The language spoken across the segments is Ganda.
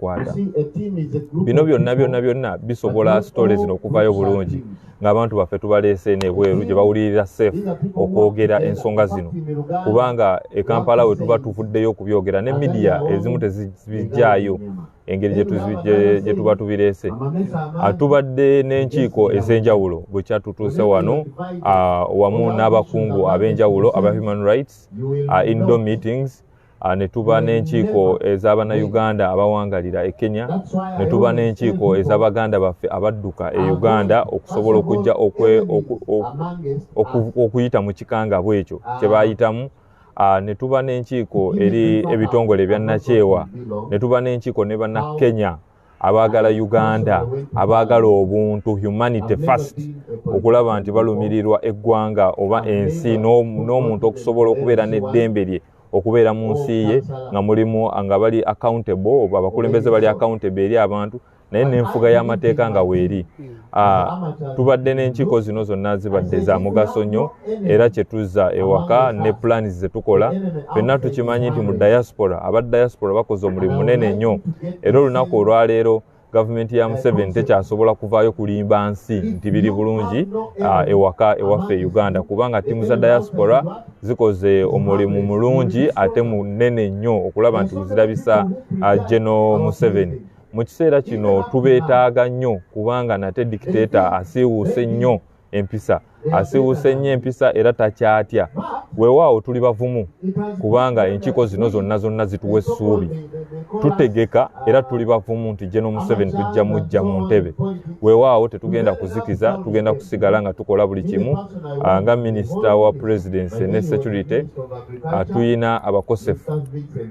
bikwata. Bino byonna bisobola stories zino okuvaayo bulungi ng'abantu baffe tubaleese n'ebweru gye bawulirira safe okwogera ensonga zino, kubanga e Kampala we tuba tuvuddeyo okubyogera ne media ezimu tezibijjaayo engeri gye tuba tubireese. Tubadde n'enkiiko ez'enjawulo bwe kyatutuuse wano wamu n'abakungu ab'enjawulo aba human rights indoor meetings. Ne tuba n'enkiiko ez'Abannayuganda abawangalira e Kenya, ne tuba n'enkiiko ez'Abaganda baffe abadduka e Uganda okusobola okujja okuyita mu kikanga bwekyo kye baayitamu. Ne tuba n'enkiiko eri ebitongole ebya Nakyewa, ne tuba n'enkiiko ne Bannakenya abaagala Uganda, abaagala obuntu, humanity first, okulaba nti balumirirwa eggwanga oba ensi n'omuntu okusobola okubeera n'eddembe lye okubeera mu nsi ye nga mulimu nga bali accountable, abakulembeze bali accountable eri abantu, naye n'enfuga y'amateeka nga weeri. Tubadde n'enkiiko zino zonna zibadde za mugaso nnyo, era kye tuzza ewaka ne plans ze tukola. Ffenna tukimanyi nti mu diaspora, aba diaspora bakoze omulimu munene nnyo, era olunaku olwaleero gavumenti ya Museveni tekyasobola kuvaayo kulimba nsi nti biri bulungi ewaka ewaffe Uganda, kubanga ttiimu za diaspora zikoze omulimu mulungi ate munene nnyo okulaba nti zirabisa General Museveni. Mu kiseera kino tubeetaaga nnyo kubanga nate dictator asiiwuuse nnyo empisa, asiiwuuse nnyo empisa era takyatya. Weewaawo tuli bavumu kubanga enkiiko zino zonna zituwa essuubi. Tutegeka era tuli bavumu nti General Museveni tujja mujja mu ntebe. Weewaawo tetugenda kuzikiza, tugenda kusigala nga tukola buli kimu. Nga Minister wa Presidency ne Security tuyina abakosefu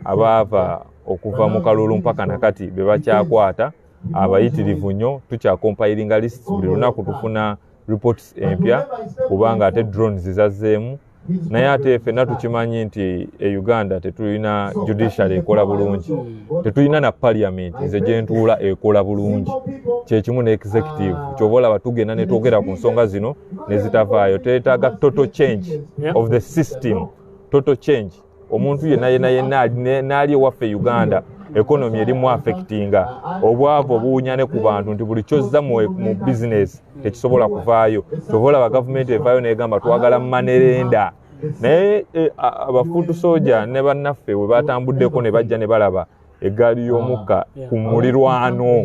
abaava okuva mu kalulu mpaka nakati be bakyakwata abayitirivu nnyo. Tukyakompilinga lists buli lunaku tufuna reports empya kubanga ate drones zizazzeemu, naye ate ffenna tukimanyi nti e Uganda tetulina judiciary ekola bulungi, tetulina na parliament nze gye ntuula ekola bulungi, kyekimu ne executive. Ky'oba olaba tugenda ne twogera ku nsonga zino ne zitavaayo. Twetaaga total change of the system, total change. Omuntu yenna n'ali ewaffe Uganda economy erimu affectinga, obwavu obuwunya ne ku bantu nti buli kyozza mu business tekisobola kuvaayo. Ky'oba olaba gavumenti evaayo n'egamba twagala manerenda, naye abafuutu soja ne bannaffe we batambuddeko ne bajja ne balaba eggaali y'omukka ku mulirwano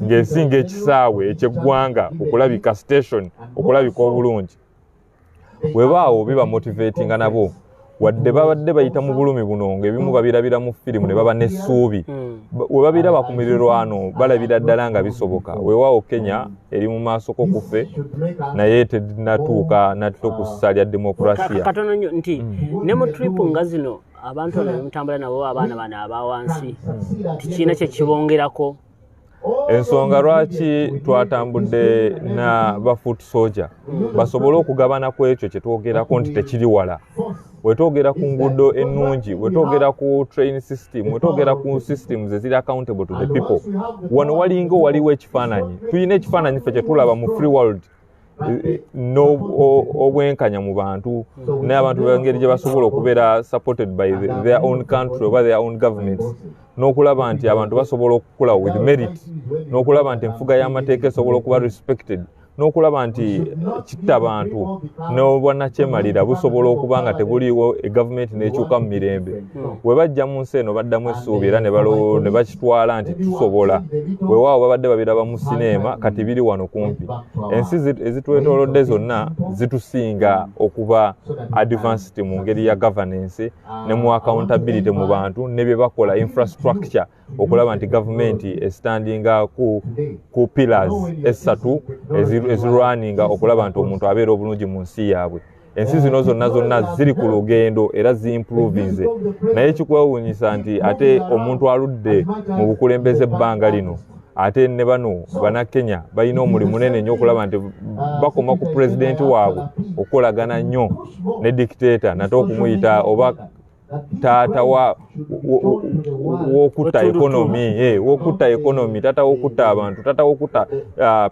ng'esinga ekisaawe eky'eggwanga okulabika station, okulabika obulungi. Weewaawo biba motivatinga nabo, wadde babadde bayita mu bulumi buno ng'ebimu babirabira mu firimu ne baba n'essuubi. We babiraba ku mirirwano balabira ddala nga bisoboka. Weewaawo Kenya eri mu maaso ko kufe, naye tennatuuka natto ku ssa lya demokrasiya. Katono nnyo nti ne mu trip nga zino abantu abamutambula nabo abaana bana abawansi tikiina kye kibongerako. Ensonga lwaki twatambudde na bafoot soldier basobole okugabana ku ekyo kye twogerako nti tekiri wala. Wetwogera ku nguudo ennungi, wetwogera ku train system, wetwogera ku systems eziri accountable to the people, wano walinga waliwo ekifaananyi. Tuyina ekifaananyi ffe kye tulaba mu free world obwenkanya mu bantu, naye abantu b'engeri gye basobola okubeera supported by their own country oba their own governments, n'okulaba nti abantu basobola okukula with merit, n'okulaba nti enfuga y'amateeka esobola okuba respected, n'okulaba nti kitta abantu n'obwannakyemalira busobola okuba nga tebuliiwo egavumenti n'ekyuka mu mirembe. We bajja mu nsi eno baddamu essuubi era ne bakitwala nti tusobola. Weewaawo babadde babiraba mu sineema, kati biri wano kumpi. Ensi ezitwetoolodde zonna zitusinga okuba advanced mu ngeri ya governance ne mu accountability mu bantu ne bye bakola infrastructure, okulaba nti gavumenti estandinga ku pillars essatu ezirwaninga okulaba nti omuntu abeera obulungi mu nsi yaabwe. Ensi zino zonna ziri ku lugendo era ziimprovinze, naye kikwewuunyisa nti ate omuntu aludde mu bukulembeze ebbanga lino ate ne bano Bannakenya balina omulimu munene nnyo okulaba nti bakoma ku pulezidenti waabwe okukolagana nnyo ne dictator nate okumuyita oba taata wokutta economy, taata wokutta abantu, taata wokutta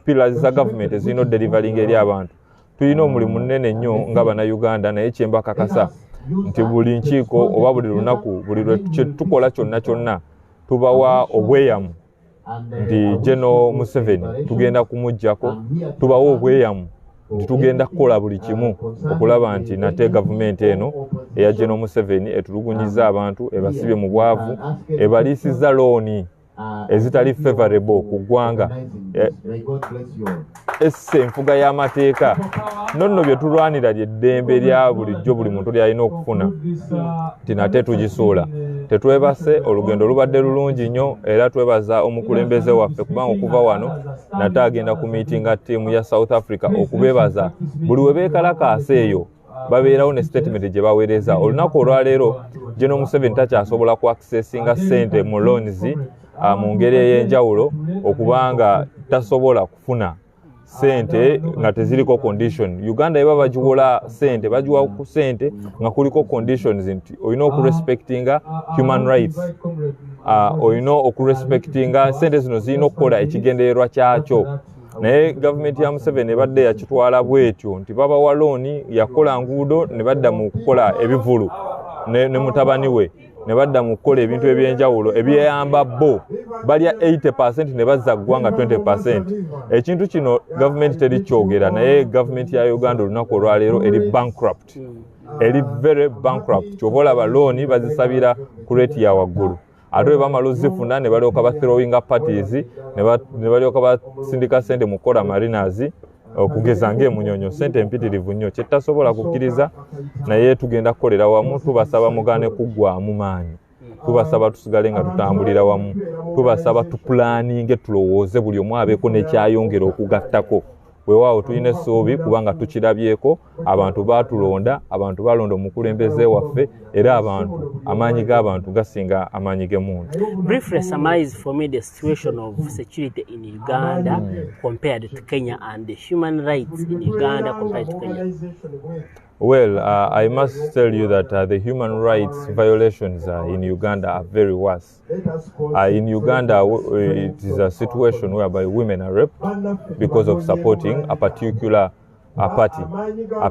pillars za government ezirina delivering eri abantu. Tulina omulimu munene nnyo nga Bannayuganda, naye kye mbakakasa nti buli nkiiko oba buli lunaku buli kye tukola kyonna tubawa obweyamu nti General Museveni tugenda kumujjako tubawo obweyamu nti tugenda kukola buli kimu okulaba nti nate gavumenti eno eya General Museveni etulugunyiza abantu ebasibye mu bwavu ebaliisizza looni ezitali favorable ku ggwanga esse enfuga y'amateeka nonno bye tulwanira ly'eddembe lya bulijjo buli muntu lyalina okufuna nti nate tugisuula tetwebase olugendo lubadde lulungi nnyo era twebaza omukulembeze waffe kubanga okuva wano nate agenda ku miitinga ttiimu ya South Africa okubeebaza buli we beekalakaasa eyo babeerawo ne statement gye baweereza olunaku olwaleero General Museveni takyasobola ku accessinga ssente mu loans mu ngeri ey'enjawulo okubanga tasobola kufuna sente nga teziriko condition. Uganda eba bajiwola sente bajiwa ku sente nga kuliko conditions nti oyina okurespectinga human rights, oyina okurespectinga sente zino zirina okukola ekigendererwa kyakyo. Naye gavumenti ya Museveni ebadde yakitwala bwetyo nti babawa looni yakola nguudo ne badda mu kukola ebivulu ne mutabani we ne badda mu kukola ebintu ebyenjawulo ebyeyamba bo balya 80% ne bazza ggwanga 20%. Ekintu kino gavumenti terikyogera naye gavumenti ya Uganda olunaku olwaleero eri bankrupt, eri very bankrupt. Kyova olaba looni bazisabira ku rate ya waggulu ate bwe bamala ozifuna ne balyoka ba throwing parties ne balyoka basindika sente mu kola mariners okugeza ng'emunyonyo sente empitirivu nnyo kyetasobola kukkiriza naye tugenda kukolera wamu tubasaba mugane kuggwaamu maanyi tubasaba tusigale nga tutambulira wamu tubasaba tupulaninge tulowooze buli omu abeeko n'ekyayongera okugattako weewaawo tulina essuubi kubanga tukirabyeko abantu baatulonda abantu balonda omukulembeze waffe era abantu amaanyi g'abantu gasinga amaanyi g'emuntu. Briefly summarize for me the situation of security in Uganda compared to Kenya and the human rights in Uganda compared to Kenya. Well, I must tell you that the human rights violations in Uganda are very worse. In Uganda, it is a situation whereby women are raped because of supporting a particular party.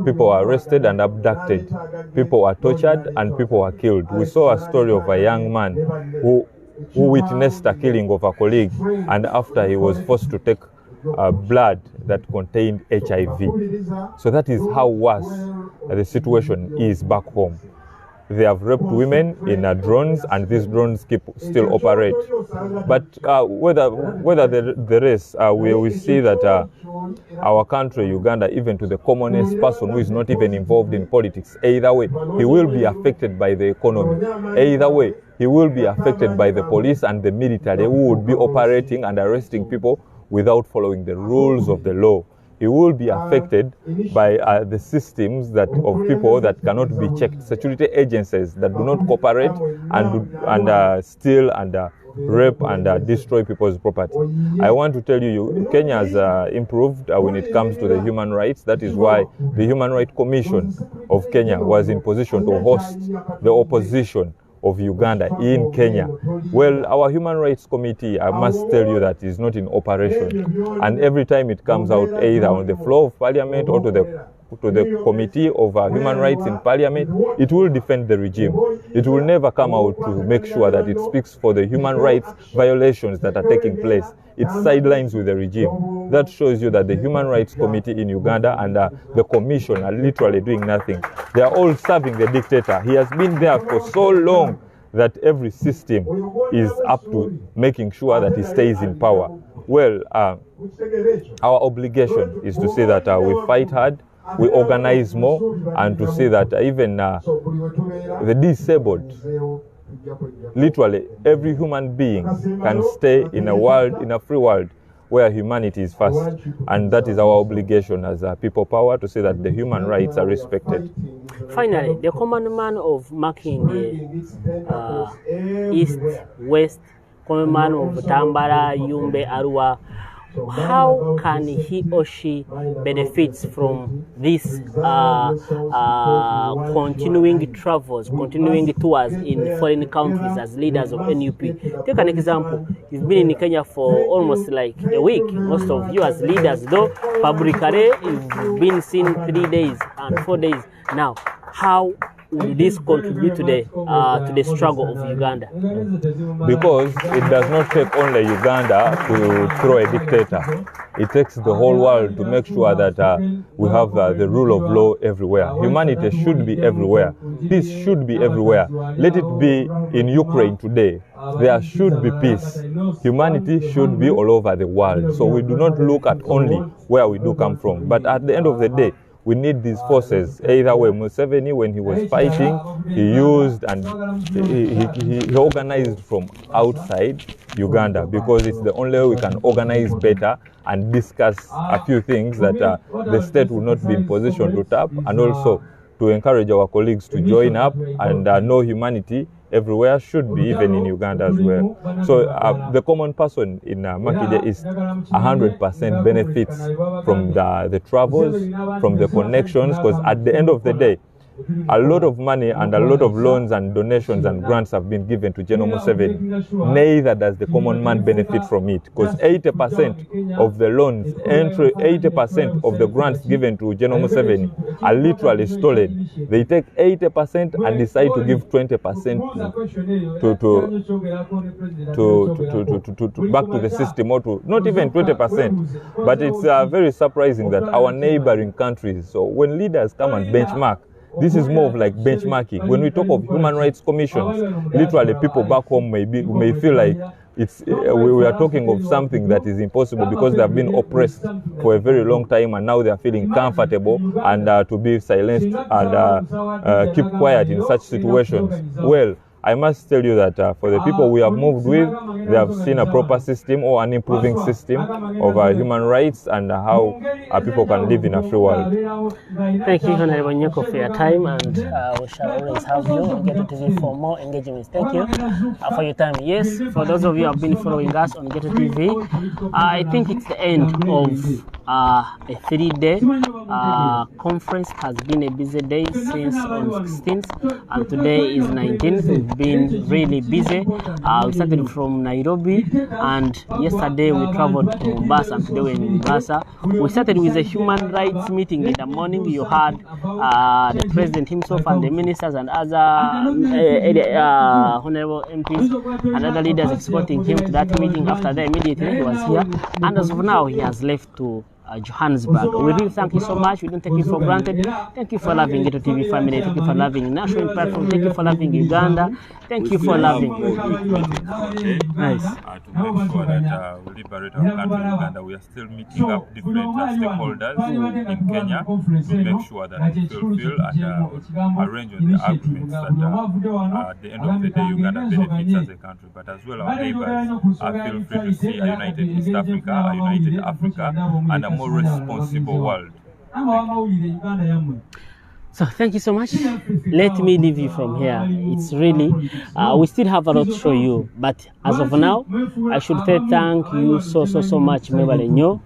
People are arrested and abducted. People are tortured and people are killed. We saw a story of a young man who witnessed a killing of a colleague, and after he was forced to take blood that contained HIV. So that is how worse the situation is back home. They have raped women in drones, and these drones still operate. But whether the rest, we see that our country, Uganda, even to the commonest person who is not even involved in politics, either way, he will be affected by the economy. Either way, he will be affected by the police and the military who would be operating and arresting people without following the rules of the law. He will be affected by the systems of people that cannot be checked, security agencies that do not cooperate and steal and rape and destroy people's property. I want to tell you, Kenya has improved when it comes to the human rights. That is why the Human Rights Commission of Kenya was in position to host the opposition of Uganda in Kenya. Well, our Human Rights Committee, I must tell you that is not in operation. And every time it comes out either on the floor of Parliament or to the Committee of Human Rights in Parliament, it will defend the regime. It will never come out to make sure that it speaks for the human rights violations that are taking place. It sidelines with the regime. That shows you that the Human Rights Committee in Uganda and the Commission are literally doing nothing. They are all serving the dictator. He has been there for so long that every system is up to making sure that he stays in power. Well, our obligation is to say that we fight hard, we organize more, and to see that even the disabled, literally every human being can stay in a free world where humanity is first, and that is our obligation as a people power to say that the human rights are respected. Finally, the common man of marking East, West, common man of Tambara, Yumbe, Arua, how can he or she benefits from this continuing travels, continuing tours in foreign countries as leaders of NUP? Take an example. You've been in Kenya for almost like a week. Most of you as leaders, though, publicly, you've been seen 3 days and 4 days. Now, how would this contribute to the struggle of Uganda? Because it does not take only Uganda to throw a dictator. It takes the whole world to make sure that we have the rule of law everywhere. Humanity should be everywhere. Peace should be everywhere. Let it be in Ukraine today. There should be peace. Humanity should be all over the world. So we do not look at only where we do come from. But at the end of the day, we need these forces. Either way, Museveni, when he was fighting, he used and he organized from outside Uganda, because it's the only way we can organize better and discuss a few things that the state will not be in position to tap, and also to encourage our colleagues to join up and know humanity everywhere should be, even in Uganda as well. So the common person in Makindye East 100% benefits from the travels, from the connections, because at the end of the day, a lot of money and a lot of loans and donations and grants have been given to General Museveni. Neither does the common man benefit from it, because 80% of the loans, 80% of the grants given to General Museveni are literally stolen. They take 80% and decide to give 20% to back to the system, or to not even 20%. But it's very surprising that our neighboring countries, so when leaders come and benchmark, this is more of like benchmarking. When we talk of human rights commissions, literally people back home may feel like it's we are talking of something that is impossible, because they have been oppressed for a very long time, and now they are feeling comfortable and to be silenced and keep quiet in such situations. Well, I must tell you that for the people we have moved with, they have seen a proper system, or an improving system of human rights and how people can live in a free world. Thank you, Honorable Nyoko, for your time, and we shall always have you on Ghetto TV for more engagements. Thank you for your time. Yes, for those of you who have been following us on Ghetto TV, I think it's the end of a 3-day conference. Has been a busy day since on 16th, and today is 19th. We've been really busy. We started from Nairobi, and yesterday we traveled to Mombasa, and today we're in Mombasa. We started with a human rights meeting in the morning. You had the president himself and the ministers and other honorable MPs and other leaders escorting him to that meeting. After that, immediately he was here, and as of now he has left to Johannesburg. We really thank you so much. We don't take it for granted. Thank you for loving Ghetto TV family. Thank you for loving National Platform. Thank you for loving Uganda. Thank you for loving. Nice. To make sure that we liberate our country, Uganda, we are still meeting up different stakeholders in Kenya to make sure that we fulfill and arrange on the arguments that at the end of the day, Uganda benefits as a country, but as well our neighbors feel free to see a united East Africa, a united Africa, and a more responsible world. So thank you so much. Let me leave you from here. It's really, we still have a lot to show you, but as of now, I should say thank you so much. Mwebale nnyo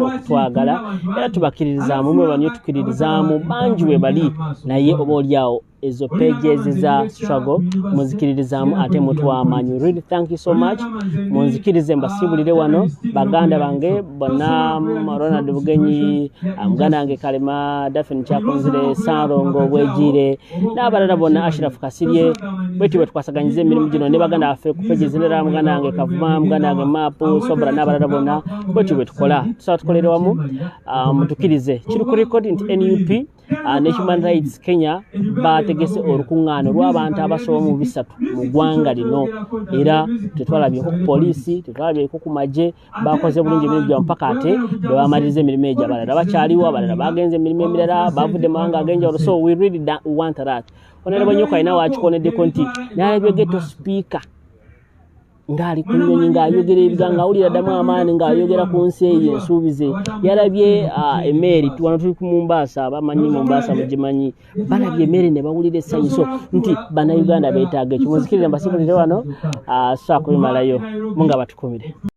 okutwagala era tubakiririzamu, mwebale nnyo tukiririzamu banji webali naye oba oliawo ezo pages za struggle muzikiririzamu ate mutwamanyi. Really thank you so much. Munzikirize mbasibulire wano baganda bange bonna, Ronald Bugenyi, muganda wange Kalema, Daphne Kyakunzire, Sarongo Bwejire n'abalala bonna, Ashraf Kasirye, bwetu bwetukwasaganyiriza emirimu gino ne baganda baffe ku pages endala, muganda wange Kavuma, muganda wange Mapu, Sobra n'abalala bonna, bwetu bwetukola tusaba tukolere wamu. Mutukirize kiri ku record nti NUP ne Human Rights Kenya bategese olukungaano lw'abantu abasoba mu 3 mu ggwanga lino, era tetwalabyeko ku poliisi, tetwalabyeko ku magye, bakoze bulungi emirimu gyabwe mpaka ate bwe bamaliriza emirimu egyo. Abalala bakyaliwo, abalala bagenze emirimu emirala, bavudde mawanga ag'enjawulo. So we really want that. Honorable Nyoko alina wakikoneddeko nti n'alabye ghetto speaker ngali kunyonyi ng'ayogera ebiganga, awulira ddamu amaani ng'ayogera ku nsi eyo ensuubize. Yalabye emmeri wano tuli ku Mombasa, bamanyi Mombasa mugimanyi, balabye emmeri ne bawulira essanyu. So nti bannayuganda beetaaga ekyo. Muzikirire mbasibulire wano, saako bimalayo munga batukumire.